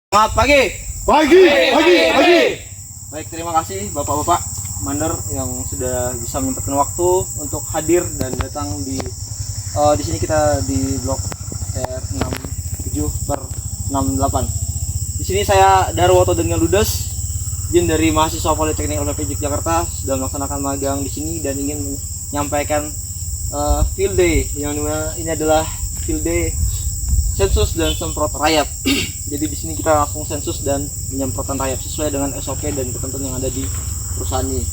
Selamat pagi. Pagi. Baik, terima kasih Bapak-bapak Mander yang sudah bisa menyempatkan waktu untuk hadir dan datang di sini kita di blok R67/68. Di sini saya Darwoto dengan Ludes, izin dari mahasiswa Politeknik LPP Yogyakarta, sudah melaksanakan magang di sini dan ingin menyampaikan field day yang dimana ini adalah field day sensus dan semprot rayap. Jadi di sini kita langsung sensus dan penyemprotan rayap sesuai dengan SOP dan ketentuan yang ada di perusahaan ini.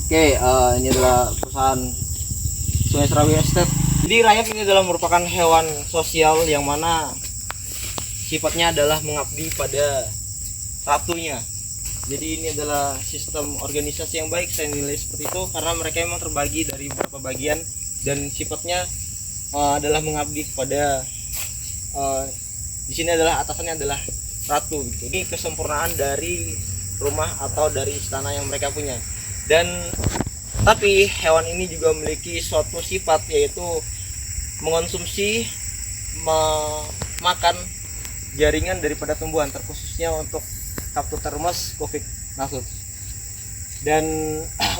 Oke, ini adalah perusahaan Sungai Serawi Estate. Jadi rayap ini adalah merupakan hewan sosial yang mana sifatnya adalah mengabdi pada ratunya. Jadi ini adalah sistem organisasi yang baik, saya nilai seperti itu karena mereka memang terbagi dari beberapa bagian dan sifatnya adalah mengabdi kepada di sini adalah atasannya adalah ratu gitu. Ini kesempurnaan dari rumah atau dari istana yang mereka punya. Dan tapi hewan ini juga memiliki suatu sifat, yaitu mengonsumsi makan jaringan daripada tumbuhan, terkhususnya untuk Captotermus covignassus. Dan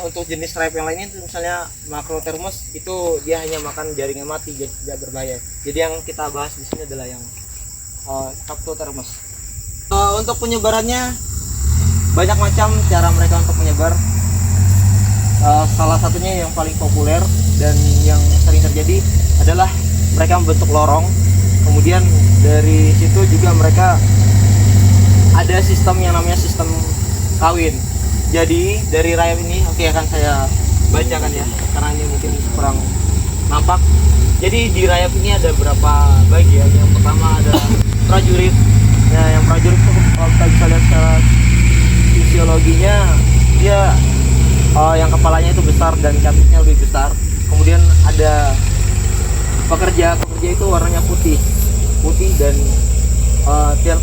untuk jenis rayap yang lainnya misalnya Macrothermus itu dia hanya makan jaringan mati, jadi tidak berbahaya. Jadi yang kita bahas di sini adalah yang Captotermus. Untuk penyebarannya banyak macam cara mereka untuk menyebar. Salah satunya yang paling populer dan yang sering terjadi adalah mereka membentuk lorong. Kemudian dari situ juga mereka ada sistem yang namanya sistem kawin. Jadi dari rayap ini, akan saya bacakan ya, karena ini mungkin kurang nampak. Jadi di rayap ini ada berapa bagian. Yang pertama ada prajurit. Nah, yang prajurit itu kalau kita bisa lihat secara fisiologinya, dia yang kepalanya itu besar dan cantiknya lebih besar. Kemudian ada pekerja itu warnanya putih dan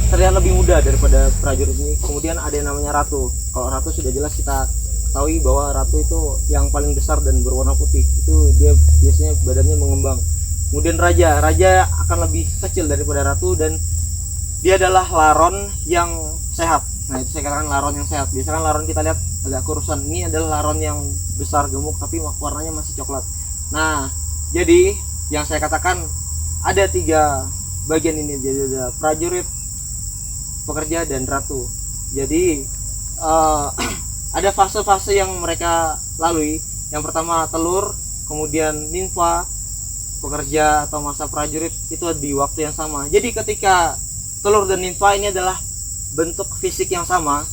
terlihat lebih muda daripada prajurit ini. Kemudian ada yang namanya ratu. Kalau ratu sudah jelas kita ketahui bahwa ratu itu yang paling besar dan berwarna putih. Itu dia biasanya badannya mengembang. Kemudian raja akan lebih kecil daripada ratu dan dia adalah laron yang sehat. Nah, itu saya katakan laron yang sehat. Biasanya kan laron kita lihat agak kurusan. Ini adalah laron yang besar gemuk tapi warnanya masih coklat. Nah, jadi yang saya katakan ada 3 bagian ini. Jadi ada prajurit, pekerja, dan ratu. Jadi ada fase-fase yang mereka lalui. Yang pertama telur, kemudian nimfa, pekerja atau masa prajurit itu di waktu yang sama. Jadi ketika telur dan nimfa ini adalah bentuk fisik yang sama,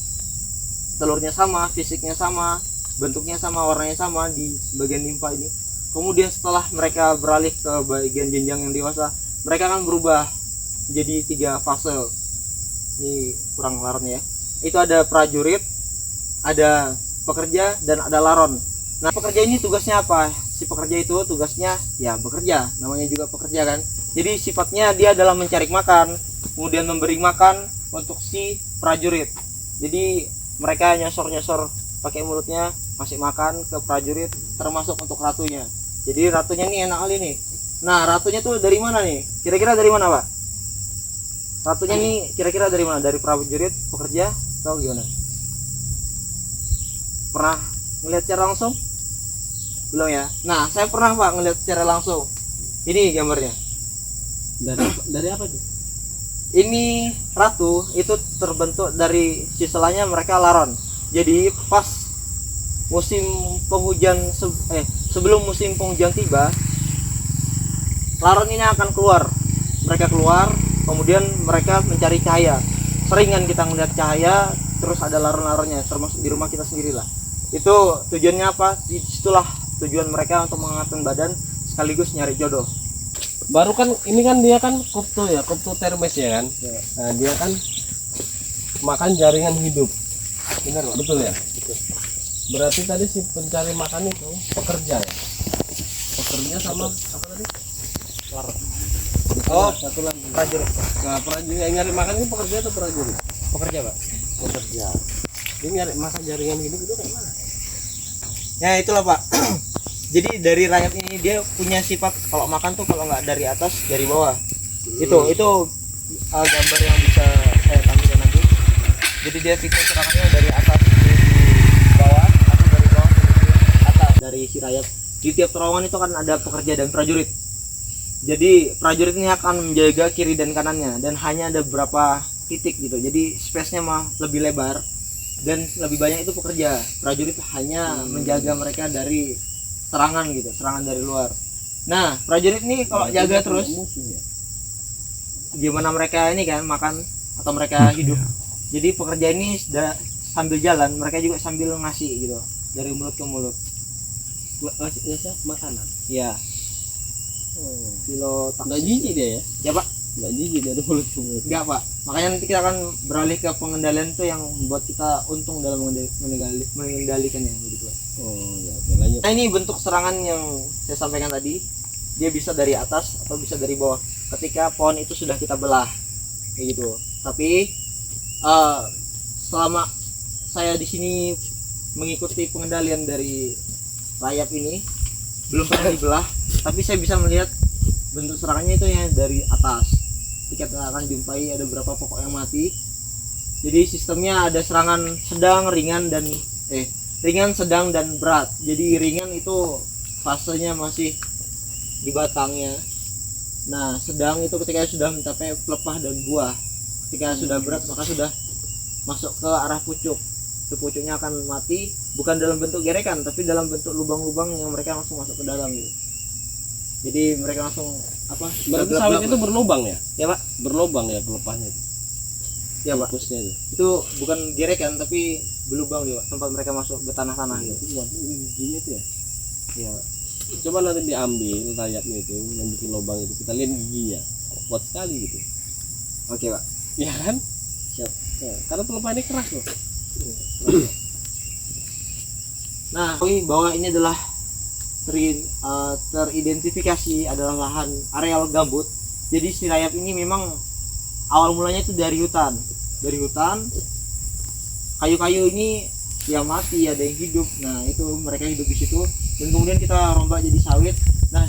telurnya sama, fisiknya sama, bentuknya sama, warnanya sama di bagian nimfa ini. Kemudian setelah mereka beralih ke bagian jenjang yang dewasa, mereka akan berubah menjadi 3 fase. Ini kurang laron ya. Itu ada prajurit, ada pekerja, dan ada laron. Nah, pekerja ini tugasnya apa? Si pekerja itu tugasnya ya bekerja, namanya juga pekerja kan. Jadi sifatnya dia adalah mencari makan, kemudian memberi makan untuk si prajurit. Jadi mereka nyosor pakai mulutnya masih makan ke prajurit, termasuk untuk ratunya. Jadi ratunya nih enak kali nih. Nah, ratunya tuh dari mana nih? Kira-kira dari mana, Pak? Ratunya nih kira-kira dari mana? Dari prajurit, pekerja, atau gimana? Pernah ngelihat secara langsung? Belum ya? Nah, saya pernah, Pak, ngelihat secara langsung. Ini gambarnya. Dari apa tuh? Ini ratu itu terbentuk dari siselanya mereka laron. Jadi pas musim penghujan sebelum musim penghujan tiba, laron ini akan keluar. Mereka keluar, kemudian mereka mencari cahaya. Seringan kita melihat cahaya, terus ada laron-laronnya, termasuk di rumah kita sendirilah. Itu tujuannya apa? Itulah tujuan mereka untuk menghangatkan badan sekaligus nyari jodoh. Baru kan ini kan dia kan Captotermus ya kan. Nah, dia kan makan jaringan hidup. Benar, Pak? Betul ya? Betul. Berarti tadi si pencari makan itu pekerja ya? Pekerja sama apa tadi? Laron. Oh, satu lagi. Prajurit. Nah, prajurit yang nyari makan ini pekerja atau prajurit? Pekerja, Pak. Pekerja. Dia nyari makan jaringan hidup itu kayak mana? Ya itulah, Pak. Jadi dari rayap ini dia punya sifat kalau makan tuh kalau nggak dari atas dari bawah. Itu gambar yang bisa saya tampilkan. Jadi dia siklus serangannya dari atas menuju bawah atau dari bawah menuju atas. Dari si rayap di tiap terowongan itu kan ada pekerja dan prajurit. Jadi prajurit ini akan menjaga kiri dan kanannya dan hanya ada beberapa titik gitu. Jadi space-nya mah lebih lebar dan lebih banyak itu pekerja. Prajurit hanya menjaga mereka dari serangan gitu, serangan dari luar. Nah, prajurit ini kalau jaga terus gimana mereka ini kan makan atau mereka hidup. Jadi pekerja ini sudah sambil jalan, mereka juga sambil ngasih gitu dari mulut ke mulut. Makanan. Iya. Kilo tak. Nggak jijik dia ya? Ya Pak, Nggak jijik dari mulut ke mulut. enggak Pak. Makanya nanti kita akan beralih ke pengendalian tuh yang membuat kita untung dalam mengendalikannya gitu Pak. Oh ya, oke lanjut. Nah ini bentuk serangan yang saya sampaikan tadi, dia bisa dari atas atau bisa dari bawah. Ketika pohon itu sudah kita belah, kayak gitu. Tapi selama saya di sini mengikuti pengendalian dari rayap ini, belum pernah dibelah, tapi saya bisa melihat bentuk serangannya itu yang dari atas. Kita akan jumpai ada beberapa pokok yang mati. Jadi sistemnya ada serangan sedang, ringan dan ringan, sedang dan berat. Jadi ringan itu fasenya masih di batangnya. Nah, sedang itu ketika sudah mencapai pelepah dan buah. Ketika sudah berat maka sudah masuk ke arah pucuk. Itu pucuknya akan mati bukan dalam bentuk gerekan tapi dalam bentuk lubang-lubang yang mereka langsung masuk ke dalam gitu. Jadi mereka langsung apa? Berarti sawit itu berlubang ya? Ya Pak. Berlubang ya pelepahnya. Ya Pak. Fokusnya itu. Itu bukan gerekan tapi berlubang dia Pak. Tempat mereka masuk ke tanah-tanah gitu. Buat giginya itu ya. Ya. Coba nanti diambil rayapnya itu yang bikin lubang itu, kita lihat giginya. Kuat sekali gitu. Oke Pak. Ya kan? Siap. Ya, karena pelepah ini keras loh. Nah, bahwa ini adalah teridentifikasi adalah lahan areal gambut. Jadi si rayap ini memang awal mulanya itu dari hutan. Dari hutan, kayu-kayu ini yang mati, ada yang hidup. Nah, itu mereka hidup di situ. Dan kemudian kita rombak jadi sawit. Nah,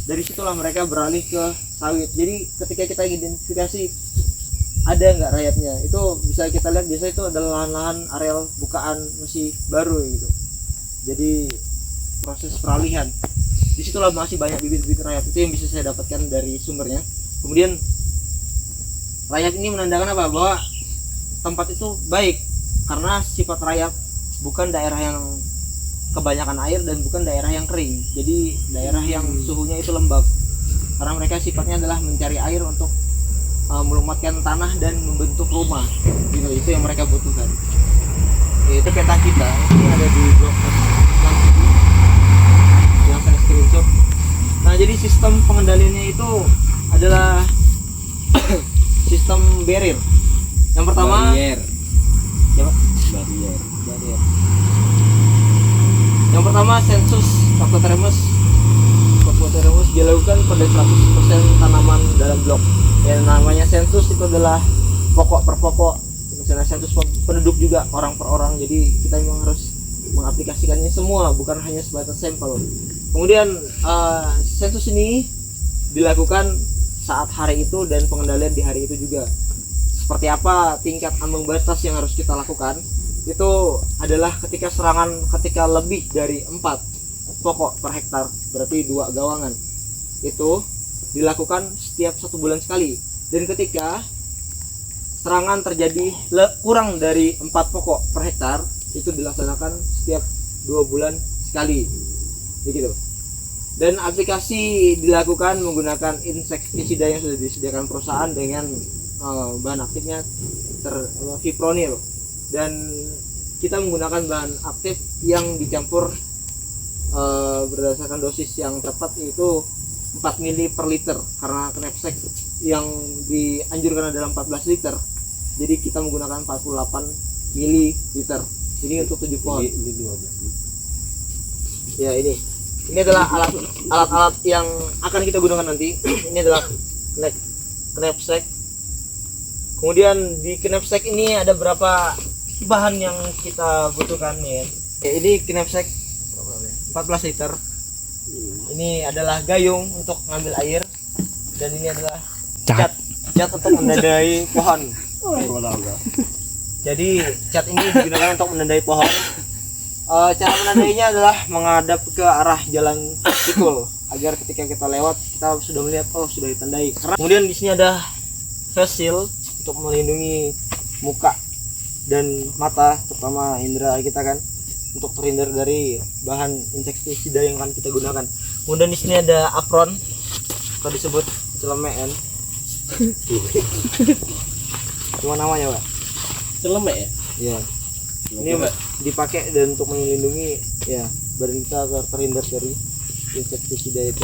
dari situlah mereka beralih ke sawit. Jadi ketika kita identifikasi ada nggak rayapnya, itu bisa kita lihat biasanya itu adalah lahan-lahan areal bukaan masih baru gitu. Jadi proses peralihan disitulah masih banyak bibit-bibit rayap itu yang bisa saya dapatkan dari sumbernya. Kemudian rayap ini menandakan apa? Bahwa tempat itu baik karena sifat rayap bukan daerah yang kebanyakan air dan bukan daerah yang kering. Jadi daerah yang suhunya itu lembab karena mereka sifatnya adalah mencari air untuk melumatkan tanah dan membentuk rumah gitu. Itu yang mereka butuhkan. Itu peta kita ini ada di blog yang saya screenshot. Nah, jadi sistem pengendaliannya itu adalah sistem barrier. Yang pertama barrier. Coba. Barrier. Yang pertama sensus Phototeremus dilakukan pada 100% tanaman dalam blok. Yang namanya sensus itu adalah pokok per pokok. Misalnya sensus penduduk juga orang per orang. Jadi kita memang harus mengaplikasikannya semua, bukan hanya sebatas sampel. Kemudian sensus ini dilakukan saat hari itu dan pengendalian di hari itu juga. Seperti apa tingkat ambang batas yang harus kita lakukan? Itu adalah ketika serangan ketika lebih dari 4 pokok per hektar, berarti 2 gawangan. Itu dilakukan setiap 1 bulan sekali. Dan ketika serangan terjadi kurang dari 4 pokok per hektar, itu dilaksanakan setiap 2 bulan sekali. Begitu. Dan aplikasi dilakukan menggunakan insektisida yang sudah disediakan perusahaan dengan bahan aktifnya fipronil. Dan kita menggunakan bahan aktif yang dicampur berdasarkan dosis yang tepat, yaitu 4 mili per liter karena knapsack yang dianjurkan adalah 14 liter. Jadi kita menggunakan 48 mili liter. Ini untuk 7 pohon. Ini 12. Ya, ini adalah alat-alat yang akan kita gunakan nanti. Ini adalah knapsack. Kemudian di knapsack ini ada berapa bahan yang kita butuhkan ya. Ini knapsack 14 liter. Ini adalah gayung untuk mengambil air, dan ini adalah cat untuk mendadai pohon. Jadi cat ini digunakan untuk menandai pohon. Cara menandainya adalah menghadap ke arah jalan pikul agar ketika kita lewat kita sudah melihat oh sudah ditandai. Kemudian di sini ada face shield untuk melindungi muka dan mata, terutama indera kita kan, untuk terhindar dari bahan insektisida yang akan kita gunakan. Kemudian di sini ada apron atau disebut celemek. Cuma namanya, Pak. Celemek ya? Iya. Ini dipakai dan untuk melindungi ya badan kita agar terhindar dari insektisida itu.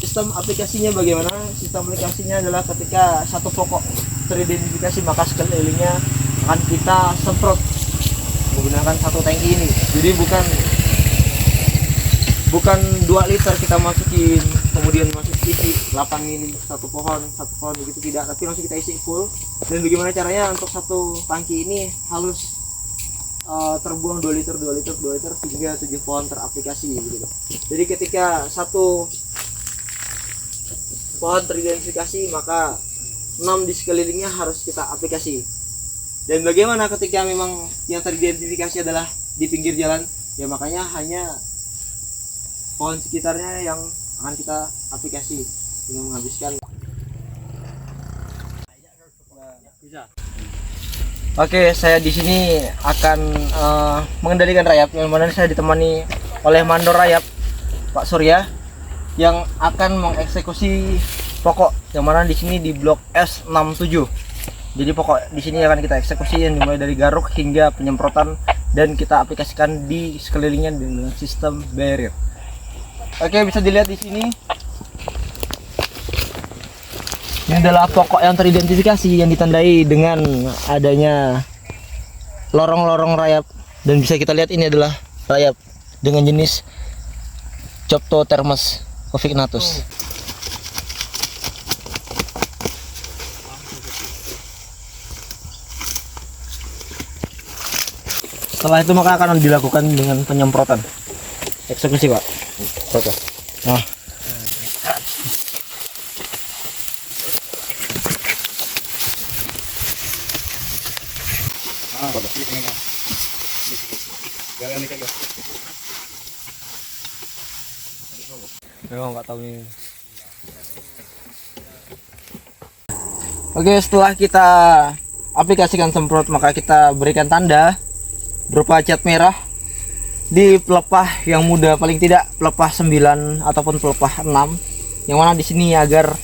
Sistem aplikasinya bagaimana? Sistem aplikasinya adalah ketika satu pokok teridentifikasi maka sekelilingnya akan kita semprot menggunakan satu tangki ini. Jadi bukan 2 liter kita masukin kemudian masuk isi 8 mili satu pohon begitu, tidak, tapi langsung kita isi full. Dan bagaimana caranya untuk satu tangki ini harus terbuang 2 liter hingga 7 pohon teraplikasi gitu. Jadi ketika satu pohon teridentifikasi maka 6 di sekelilingnya harus kita aplikasi. Dan bagaimana ketika memang yang teridentifikasi adalah di pinggir jalan, ya makanya hanya pohon sekitarnya yang akan kita aplikasi dengan menghabiskan. Oke, saya di sini akan mengendalikan rayap, yang mana saya ditemani oleh mandor rayap Pak Surya yang akan mengeksekusi pokok yang mana di sini di blok S67. Jadi pokok di sini akan kita eksekusi yang dimulai dari garuk hingga penyemprotan dan kita aplikasikan di sekelilingnya dengan sistem barrier. Oke, bisa dilihat di sini. Ini adalah pokok yang teridentifikasi yang ditandai dengan adanya lorong-lorong rayap, dan bisa kita lihat ini adalah rayap dengan jenis Coptothermus covignatus. Setelah itu maka akan dilakukan dengan penyemprotan. Eksekusi, Pak. Oke. Nah. Nggak tahu ini. Oke, setelah kita aplikasikan semprot maka kita berikan tanda berupa cat merah di pelepah yang muda, paling tidak pelepah 9 ataupun pelepah 6, yang mana di sini agar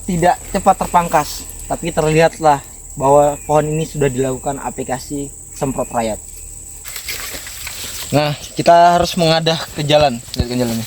tidak cepat terpangkas, tapi terlihatlah bahwa pohon ini sudah dilakukan aplikasi semprot rayap. Nah, kita harus mengadah ke jalan, lihat ke jalannya.